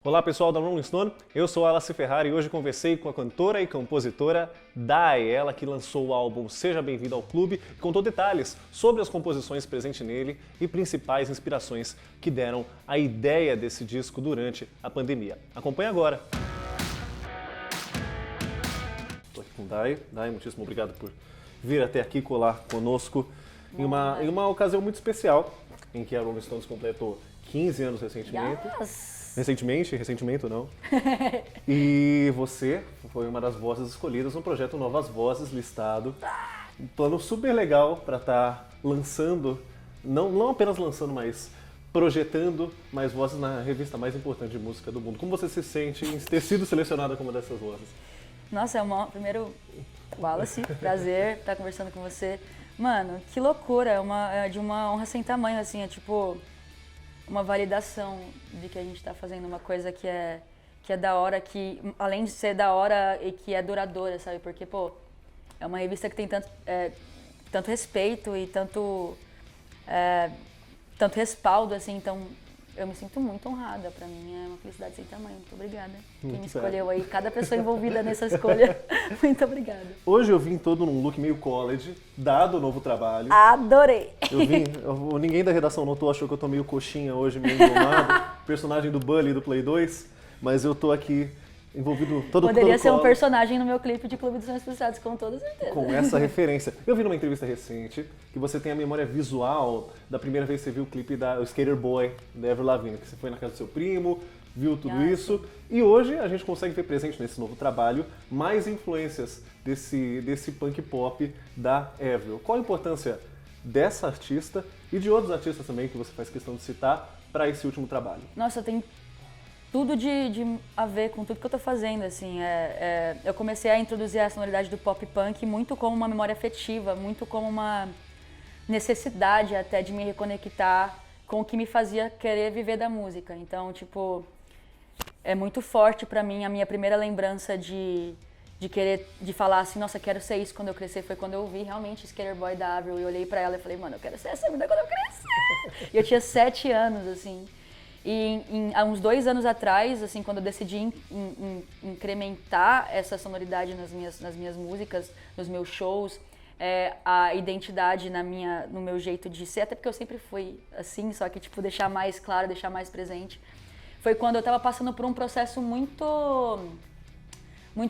Olá pessoal da Rolling Stone, eu sou Alice Ferrari e hoje conversei com a cantora e compositora Dai, ela que lançou o álbum Seja Bem-vindo ao Clube e contou detalhes sobre as composições presentes nele e principais inspirações que deram a ideia desse disco durante a pandemia. Acompanhe agora! Estou aqui com Dai. Dai, muitíssimo obrigado por vir até aqui colar conosco em uma ocasião muito especial em que a Rolling Stones completou 15 anos recentemente. Recentemente ou não. E você foi uma das vozes escolhidas no projeto Novas Vozes, listado. Um plano super legal para estar lançando, não apenas lançando, mas projetando mais vozes na revista mais importante de música do mundo. Como você se sente em ter sido selecionada como uma dessas vozes? Nossa, primeiro, Wallace, prazer estar conversando com você. Mano, que loucura, é de uma honra sem tamanho, assim, é tipo uma validação de que a gente está fazendo uma coisa que é da hora, que além de ser da hora e que é duradoura, sabe? Porque, pô, é uma revista que tem tanto respeito e tanto respaldo, assim, então eu me sinto muito honrada. Pra mim é uma felicidade sem tamanho. Muito obrigada. Quem me escolheu aí, cada pessoa envolvida nessa escolha. Muito obrigada. Hoje eu vim todo num look meio college, dado o novo trabalho. Adorei! Ninguém da redação notou, achou que eu tô meio coxinha hoje, meio engomado. Personagem do Bully do Play 2, mas eu tô aqui envolvido todo Poderia ser um personagem no meu clipe de Clube dos Sonhos Frustrados, com toda certeza. Com essa referência. Eu vi numa entrevista recente que você tem a memória visual da primeira vez que você viu o clipe da Skater Boy, da Avril Lavigne, que você foi na casa do seu primo, viu tudo isso. E hoje a gente consegue ver presente nesse novo trabalho mais influências desse punk pop da Avril. Qual a importância dessa artista e de outros artistas também que você faz questão de citar para esse último trabalho? Nossa, tem tudo a ver com tudo que eu tô fazendo, assim. Eu comecei a introduzir a sonoridade do pop punk muito como uma memória afetiva, muito como uma necessidade até de me reconectar com o que me fazia querer viver da música. Então, tipo, é muito forte pra mim. A minha primeira lembrança de falar assim, nossa, quero ser isso quando eu crescer, foi quando eu vi realmente Skater Boy da Avril e olhei pra ela e falei, mano, eu quero ser essa menina quando eu crescer. E eu tinha 7 anos, assim. E há uns 2 anos atrás, assim, quando eu decidi incrementar essa sonoridade nas minhas músicas, nos meus shows, a identidade no meu jeito de ser, até porque eu sempre fui assim, só que tipo deixar mais claro, deixar mais presente, foi quando eu tava passando por um processo muito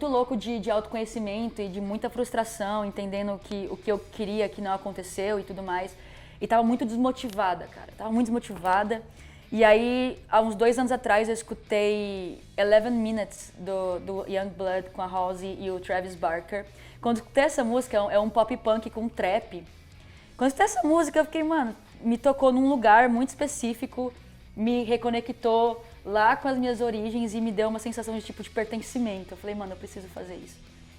louco de autoconhecimento e de muita frustração, entendendo o que eu queria que não aconteceu e tudo mais. E tava muito desmotivada, cara, tava muito desmotivada. E aí, há uns 2 anos atrás, eu escutei 11 Minutes do Youngblood com a Halsey e o Travis Barker. Quando eu escutei essa música, é um pop punk com trap. Quando eu escutei essa música, eu fiquei, mano, me tocou num lugar muito específico, me reconectou lá com as minhas origens e me deu uma sensação de tipo de pertencimento. Eu falei, mano, eu preciso fazer isso.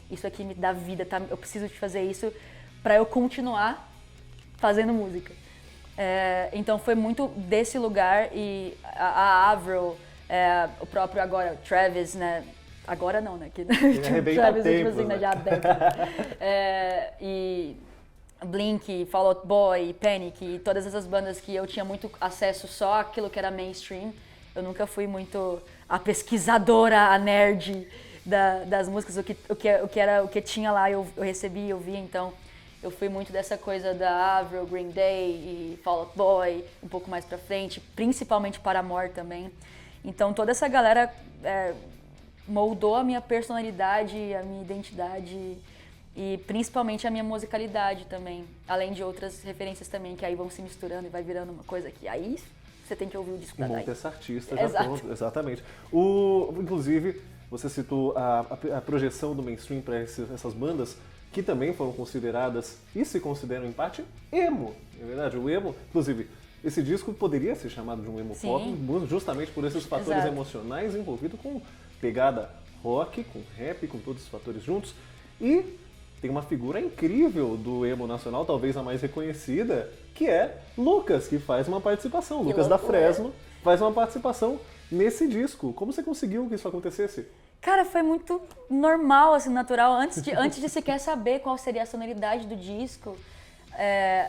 Isso aqui me dá vida, tá? Eu preciso de fazer isso pra eu continuar fazendo música. Então foi muito desse lugar e a Avril, o próprio agora, Travis, né? Agora não, né? Que Travis é tipo assim, né? Já há décadas. E Blink, Fall Out Boy, Panic, e todas essas bandas que eu tinha muito acesso só àquilo que era mainstream. Eu nunca fui muito a pesquisadora, a nerd das músicas, o que tinha lá eu recebi, eu via, então eu fui muito dessa coisa da Avril, Green Day e Fall Out Boy, um pouco mais pra frente, principalmente Paramore também. Então toda essa galera moldou a minha personalidade, a minha identidade e principalmente a minha musicalidade também, além de outras referências também que aí vão se misturando e vai virando uma coisa que aí você tem que ouvir o disco da Dai. Monta essa artista já pronto, exatamente. Inclusive, você citou a projeção do mainstream para essas bandas, que também foram consideradas e se consideram em parte emo, é verdade? O emo, inclusive, esse disco poderia ser chamado de um emo pop justamente por esses fatores emocionais envolvidos com pegada rock, com rap, com todos esses fatores juntos. E tem uma figura incrível do emo nacional, talvez a mais reconhecida, que é Lucas, que faz uma participação. Lucas da Fresno faz uma participação nesse disco. Como você conseguiu que isso acontecesse? Cara, foi muito normal, assim, natural. Antes de sequer saber qual seria a sonoridade do disco,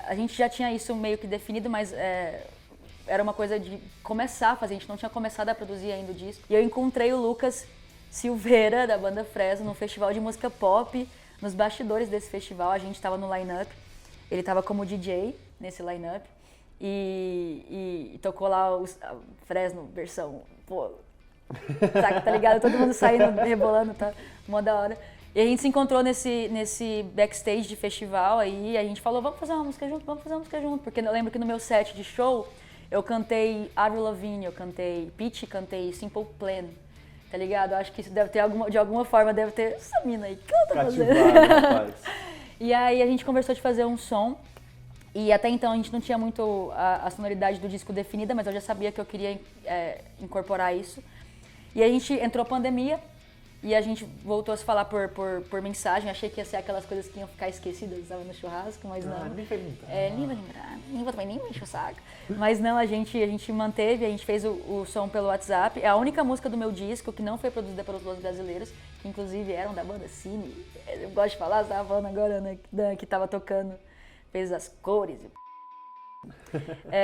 a gente já tinha isso meio que definido, mas era uma coisa de começar a fazer, a gente não tinha começado a produzir ainda o disco. E eu encontrei o Lucas Silveira, da banda Fresno, num festival de música pop, nos bastidores desse festival, a gente estava no line-up, ele estava como DJ nesse line-up, e tocou lá o Fresno versão, pô, tá ligado? Todo mundo saindo, rebolando, tá mó da hora. E a gente se encontrou nesse backstage de festival aí, a gente falou, vamos fazer uma música junto, porque eu lembro que no meu set de show, eu cantei Avril Lavigne, eu cantei Pitty, cantei Simple Plan, tá ligado? Eu acho que isso deve ter, de alguma forma, deve ter, essa mina aí, canta fazendo. Rapaz. E aí a gente conversou de fazer um som, e até então a gente não tinha muito a sonoridade do disco definida, mas eu já sabia que eu queria incorporar isso. E a gente entrou pandemia, e a gente voltou a se falar por mensagem. Achei que ia ser aquelas coisas que iam ficar esquecidas, sabe, no churrasco, mas não. Nem vai lembrar. Nem vai lembrar, nem vou também nem encher o saco. Mas não, a gente manteve, a gente fez o som pelo WhatsApp. É a única música do meu disco que não foi produzida pelos Los Brasileiros, que inclusive eram da banda Cine. Eu gosto de falar, você tava falando agora, né, que tava tocando, fez as cores.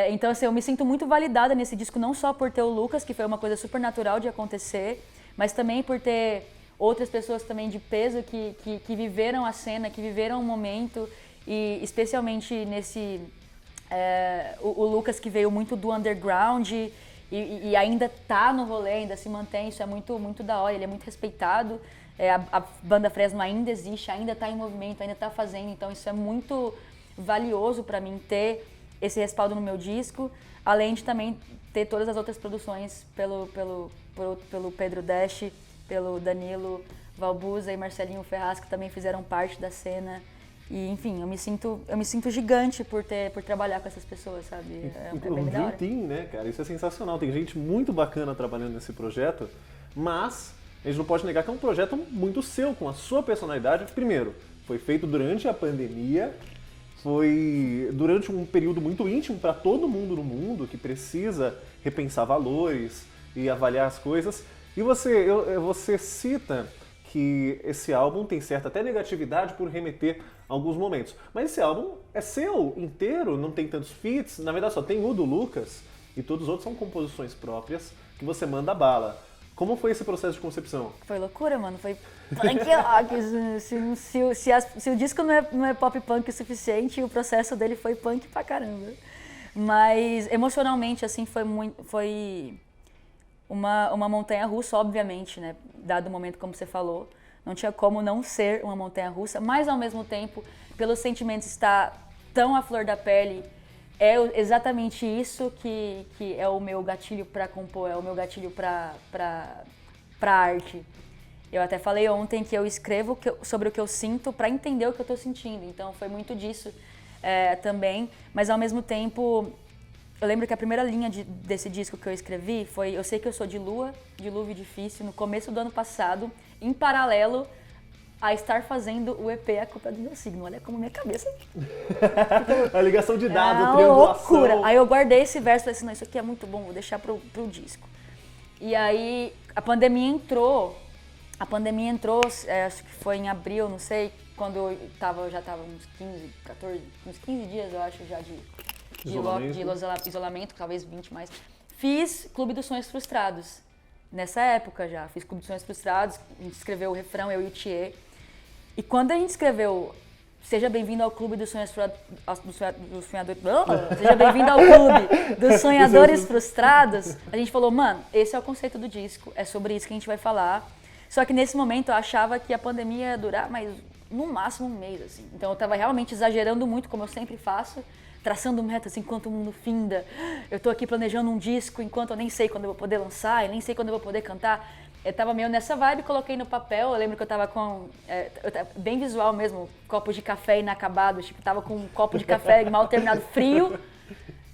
Então, assim, eu me sinto muito validada nesse disco, não só por ter o Lucas, que foi uma coisa super natural de acontecer, mas também por ter outras pessoas também de peso que viveram a cena, que viveram o momento, e especialmente nesse... o Lucas, que veio muito do underground e ainda tá no rolê, ainda se mantém, isso é muito, muito da hora, ele é muito respeitado. A banda Fresno ainda existe, ainda tá em movimento, ainda tá fazendo, então isso é muito valioso para mim ter esse respaldo no meu disco, além de também ter todas as outras produções pelo Pedro Dash, pelo Danilo Valbuza e Marcelinho Ferraz, que também fizeram parte da cena. E, enfim, eu me sinto gigante por trabalhar com essas pessoas, sabe? Um Dream Team, né, cara? Isso é sensacional. Tem gente muito bacana trabalhando nesse projeto, mas a gente não pode negar que é um projeto muito seu, com a sua personalidade. Primeiro, foi feito durante a pandemia, foi durante um período muito íntimo para todo mundo no mundo que precisa repensar valores e avaliar as coisas. E você cita que esse álbum tem certa até negatividade por remeter a alguns momentos. Mas esse álbum é seu inteiro, não tem tantos feats, na verdade só tem o do Lucas e todos os outros são composições próprias que você manda bala. Como foi esse processo de concepção? Foi loucura, mano. Foi punk rock. Se o disco não é pop punk o suficiente, o processo dele foi punk pra caramba. Mas emocionalmente, assim, foi uma montanha-russa, obviamente, né? Dado o momento, como você falou. Não tinha como não ser uma montanha-russa, mas ao mesmo tempo, pelos sentimentos estar tão à flor da pele, é exatamente isso que é o meu gatilho para compor, é o meu gatilho para arte. Eu até falei ontem que eu escrevo sobre o que eu sinto para entender o que eu estou sentindo, então foi muito disso também, mas ao mesmo tempo, eu lembro que a primeira linha desse disco que eu escrevi foi: eu sei que eu sou de lua, dilúvio difícil, no começo do ano passado, em paralelo a estar fazendo o EP A Culpa é do Meu Signo. Olha como minha cabeça... A ligação de dados, a triangulação. Loucura. Aí eu guardei esse verso e falei assim, não, isso aqui é muito bom, vou deixar pro disco. E aí a pandemia entrou, acho que foi em abril, não sei, quando eu já tava uns 15 dias, eu acho, já de isolamento, talvez 20 mais. Fiz Clube dos Sonhos Frustrados. Nessa época já, fiz Clube dos Sonhos Frustrados, a gente escreveu o refrão, eu e o Thier. E quando a gente escreveu Seja Bem-vindo ao Clube dos Sonhadores... Seja Bem-vindo ao Clube dos Sonhadores Frustrados, a gente falou, mano, esse é o conceito do disco, é sobre isso que a gente vai falar. Só que nesse momento eu achava que a pandemia ia durar mais, no máximo, um mês, assim. Então eu tava realmente exagerando muito, como eu sempre faço, traçando metas enquanto o mundo finda. Eu tô aqui planejando um disco enquanto eu nem sei quando eu vou poder lançar, eu nem sei quando eu vou poder cantar. Eu tava meio nessa vibe, coloquei no papel. Eu lembro que eu tava com, bem visual mesmo, copo de café inacabado. Tipo, tava com um copo de café mal terminado, frio,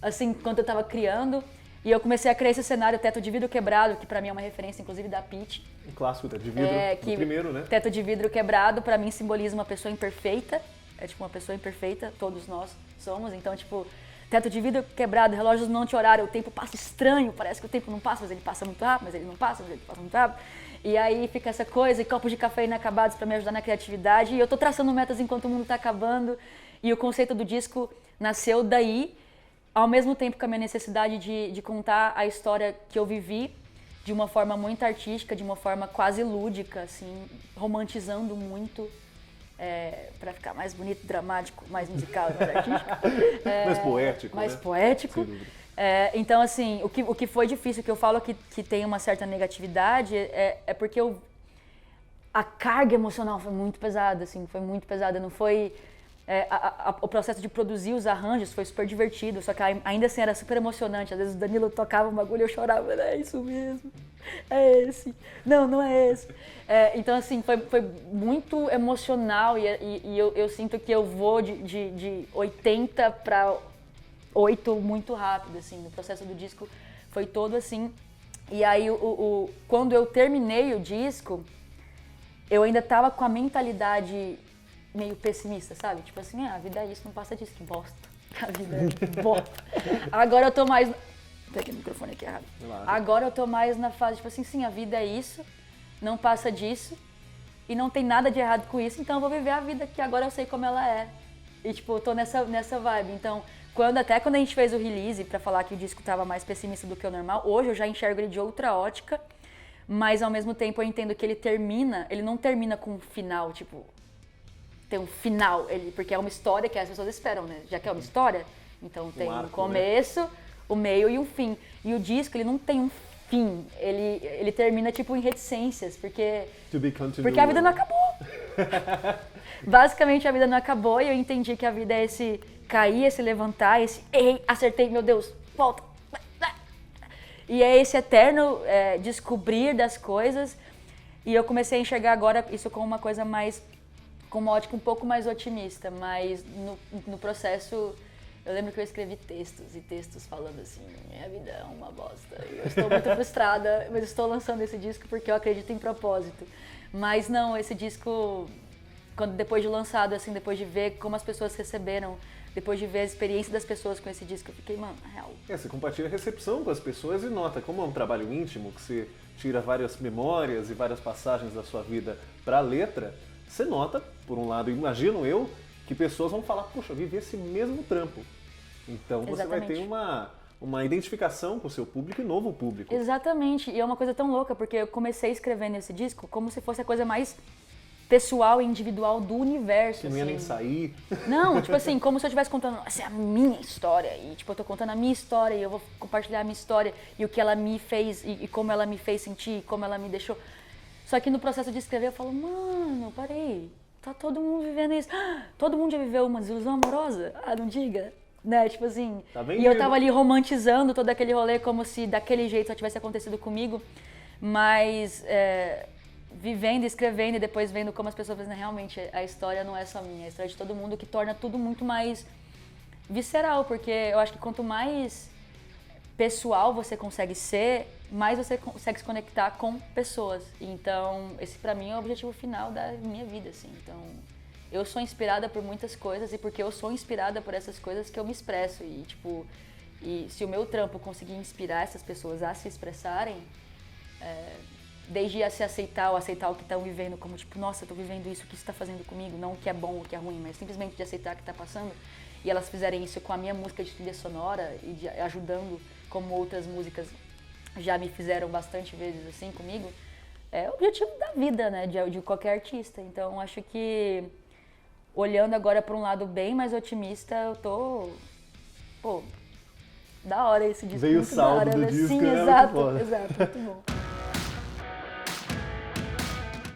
assim, enquanto eu tava criando. E eu comecei a criar esse cenário, Teto de Vidro Quebrado, que pra mim é uma referência, inclusive, da Pitty. Um clássico, Teto de Vidro, o primeiro, né? Teto de Vidro Quebrado, pra mim, simboliza uma pessoa imperfeita. É tipo uma pessoa imperfeita, todos nós somos. Então, tipo, teto de vidro quebrado, relógios não anti-horário, o tempo passa estranho, parece que o tempo não passa, mas ele passa muito rápido, mas ele não passa, mas ele passa muito rápido. E aí fica essa coisa, e copos de café inacabados para me ajudar na criatividade. E eu tô traçando metas enquanto o mundo tá acabando. E o conceito do disco nasceu daí. ao mesmo tempo com a minha necessidade de contar a história que eu vivi de uma forma muito artística, de uma forma quase lúdica, assim, romantizando muito, para ficar mais bonito, dramático, mais musical, mais artístico. Mais poético, mais né? poético. Sem dúvida. Então, assim, o que foi difícil, que eu falo que tem uma certa negatividade, é porque a carga emocional foi muito pesada, assim, foi muito pesada. Não foi... o processo de produzir os arranjos foi super divertido, só que ainda assim era super emocionante. Às vezes o Danilo tocava um bagulho e eu chorava, é isso mesmo, é esse, não é esse. Então, assim, foi muito emocional e eu sinto que eu vou de 80 para 8 muito rápido, assim. No processo do disco foi todo assim. E aí, quando eu terminei o disco, eu ainda tava com a mentalidade meio pessimista, sabe? Tipo assim, a vida é isso, não passa disso, que bosta. A vida é bosta. Agora eu tô mais... Peguei o microfone aqui errado. Agora eu tô mais na fase, tipo assim, sim, a vida é isso, não passa disso, e não tem nada de errado com isso, então eu vou viver a vida que agora eu sei como ela é. E tipo, eu tô nessa vibe. Então, até quando a gente fez o release, pra falar que o disco tava mais pessimista do que o normal, hoje eu já enxergo ele de outra ótica, mas ao mesmo tempo eu entendo que ele não termina com um final, tipo... Tem um final, porque é uma história que as pessoas esperam, né? Já que é uma história, então tem um começo, né? O meio e um fim. E o disco, ele não tem um fim, ele termina tipo em reticências, porque a vida não acabou. Basicamente a vida não acabou e eu entendi que a vida é esse cair, esse levantar, esse ei, acertei, meu Deus, volta. E é esse eterno descobrir das coisas e eu comecei a enxergar agora isso como uma coisa mais... com uma ótica um pouco mais otimista, mas no processo, eu lembro que eu escrevi textos falando assim, minha vida é uma bosta, eu estou muito frustrada, mas estou lançando esse disco porque eu acredito em propósito. Mas não, esse disco, depois de lançado, assim, depois de ver como as pessoas receberam, depois de ver a experiência das pessoas com esse disco, eu fiquei, mano, real. Você compartilha a recepção com as pessoas e nota como é um trabalho íntimo, que você tira várias memórias e várias passagens da sua vida para a letra. Você nota, por um lado, imagino eu, que pessoas vão falar, poxa, eu vivi esse mesmo trampo. Então você vai ter uma identificação com o seu público e novo público. Exatamente, e é uma coisa tão louca, porque eu comecei escrevendo esse disco como se fosse a coisa mais pessoal e individual do universo. Que não ia nem sair. Não, tipo assim, como se eu estivesse contando, essa é a minha história, e tipo, eu tô contando a minha história, e eu vou compartilhar a minha história, e o que ela me fez, e como ela me fez sentir, e como ela me deixou... Só que no processo de escrever eu falo, mano, parei, tá todo mundo vivendo isso. Todo mundo já viveu uma desilusão amorosa? Não diga. Né, tipo assim. Tá e eu tava ali romantizando todo aquele rolê como se daquele jeito só tivesse acontecido comigo. Mas vivendo, escrevendo e depois vendo como as pessoas dizem, realmente a história não é só minha, é a história de todo mundo, que torna tudo muito mais visceral. Porque eu acho que quanto mais pessoal você consegue ser, mais você consegue se conectar com pessoas. Então, esse pra mim é o objetivo final da minha vida, assim. Então, eu sou inspirada por muitas coisas e porque eu sou inspirada por essas coisas que eu me expresso. E, tipo, se o meu trampo conseguir inspirar essas pessoas a se expressarem, desde a se aceitar ou aceitar o que estão vivendo, como tipo, nossa, eu tô vivendo isso, o que isso tá fazendo comigo? Não o que é bom ou o que é ruim, mas simplesmente de aceitar o que tá passando. E elas fizerem isso com a minha música de trilha sonora e ajudando como outras músicas já me fizeram bastante vezes assim comigo, é o objetivo da vida, né, de qualquer artista. Então, acho que, olhando agora para um lado bem mais otimista, eu tô, da hora esse disco. Veio o saldo do disco, Sim, né? exato, muito bom.